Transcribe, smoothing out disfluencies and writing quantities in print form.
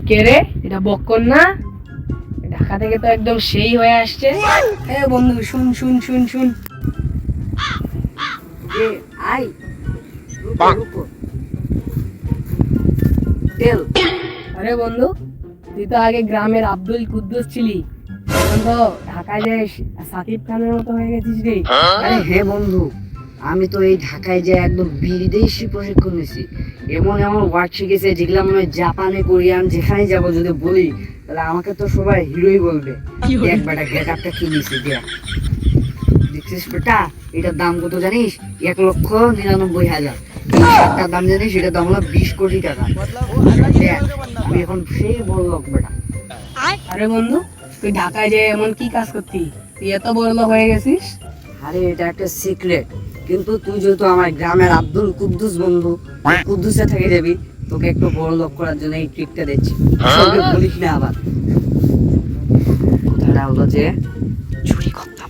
কে রে? এটা বক্কর না? ঢাকা থেকে তো একদম সেই হয়ে আসছে। এ বন্ধু শুন শুন শুন শুন। এ আই রুকো রুকো তেল। আরে বন্ধু, তুই তো আগে গ্রামের আব্দুল কুদ্দুস ছিলি, এখন তো ঢাকায় যে সাকিব খানের মতো হয়ে গেছিস রে। আরে হে বন্ধু, আমি তো এই ঢাকায় যে একদম বিদেশি প্রশিক্ষণ নিছি। এমন এমন ওয়ার্ড শিখেছে যেগুলো মনে হয় জাপানে কোরিয়ান যেখানে যাবো যদি বলি তাহলে আমাকে তো সবাই হিরোই বলবে। দেখ বেটা গেট আপটা কি নিছি দেখ, দেখছিস বেটা এটার দাম কত জানিস? 1,99,000। এই শার্টটার দাম জানিস? এটার দাম হলো 20 কোটি টাকা। দেখ আমি এখন সেই বড় লোক বেটা। আরে বন্ধু, তুই ঢাকায় যে এমন কি কাজ করতি তুই এত বড় লোক হয়ে গেছিস? আরে এটা একটা সিক্রেট, কিন্তু তুই যেহেতু আমার গ্রামের আব্দুল কুদ্দুস বন্ধু, তুই কুদ্দুসে থেকে যাবি, তোকে একটু বড় লোক করার জন্য এই ট্রিকটা দিচ্ছি। সঙ্গে বলিস না আবার। কথাটা হলো যে চুরি করতাম।